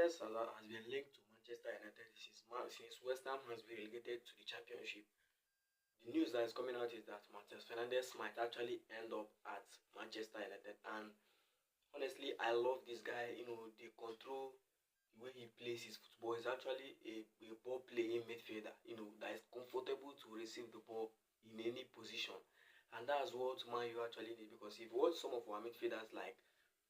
Fernandes has been linked to Manchester United since West Ham has been relegated to the Championship. The news that is coming out is that Mateus Fernandes might actually end up at Manchester United. And honestly, I love this guy. The control, the way he plays his football is actually a ball playing midfielder. That is comfortable to receive the ball in any position. And that's what Man U actually need, because if you watch some of our midfielders, like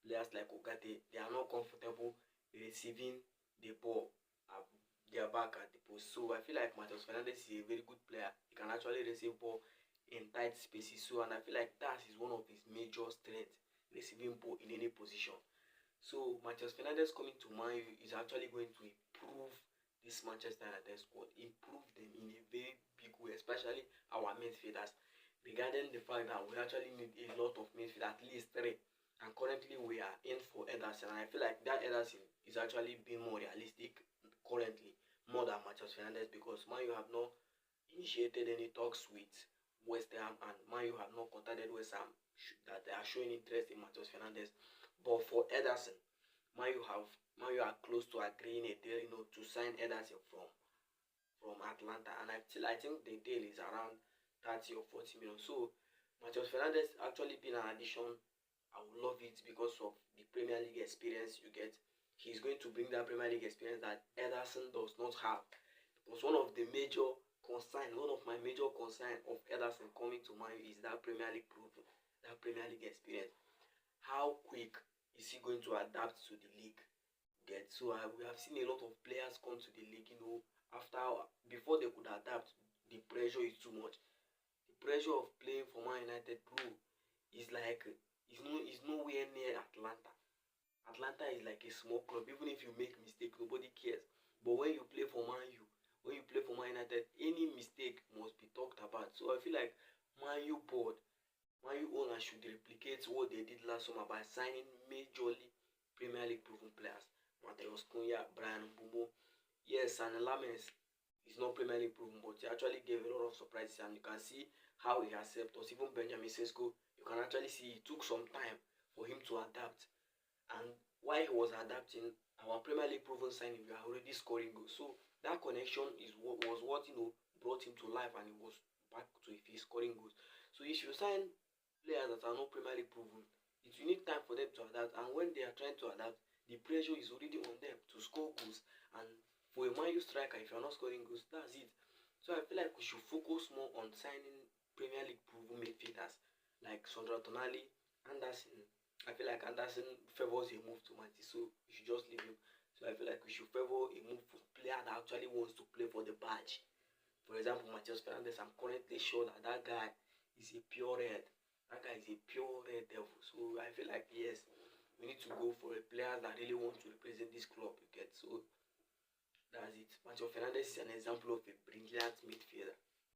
players like Ogate, they are not comfortable receiving the ball at their back at the post. So I feel like Mateus Fernandes is a very good player. He can actually receive ball in tight spaces. So, and I feel like that is one of his major strengths, receiving ball in any position. So Mateus Fernandes coming to Man U is actually going to improve this Manchester United squad, improve them in a very big way, especially our midfielders. Regarding the fact that we actually need a lot of midfield, at least 3. And currently we are in for Ederson. And I feel like that Ederson is actually being more realistic currently, more than Mateus Fernandes, because Man U have not initiated any talks with West Ham, and Man U have not contacted West Ham that they are showing interest in Mateus Fernandes. But for Ederson, Man U are close to agreeing a deal, to sign Ederson from Atlanta, and I think the deal is around 30 or 40 million. So Mateus Fernandes actually being an addition, I would love it because of the Premier League experience you get. He's going to bring that Premier League experience that Ederson does not have. Because one of my major concern of Ederson coming to Man U is that Premier League proven, that Premier League experience. How quick is he going to adapt to the league? So we have seen a lot of players come to the league, before they could adapt, the pressure is too much. The pressure of playing for Man United, bro, is like is nowhere near Atlanta. Atlanta is like a small club. Even if you make mistake, nobody cares. But when you play for Man U, when you play for Man United, any mistake must be talked about. So I feel like Man U owners should replicate what they did last summer by signing majorly Premier League proven players. Mateus, Brian Mbeumo. Yes, and Lames is not Premier League proven, but he actually gave a lot of surprises, and you can see how he has helped us. Even Benjamin Sesko, you can actually see it took some time for him to adapt. And while he was adapting, our Premier League proven signing, we are already scoring goals. So that connection was what brought him to life, and he was back to his scoring goals. So if you sign players that are not Premier League proven, it will need time for them to adapt. And when they are trying to adapt, the pressure is already on them to score goals. And for a Man U striker, if you are not scoring goals, that's it. So I feel like we should focus more on signing Premier League proven midfielders like Sandro Tonali, Anderson. I feel like Anderson favors a move to Manchester, so we should just leave him. So I feel like we should favor a move for a player that actually wants to play for the badge. For example, Mateus Fernandes, I'm currently sure that guy is a pure red. That guy is a pure red devil. So I feel like, yes, we need to go for a player that really wants to represent this club, you get. So that's it. Mateus Fernandes is an example of a brilliant midfielder.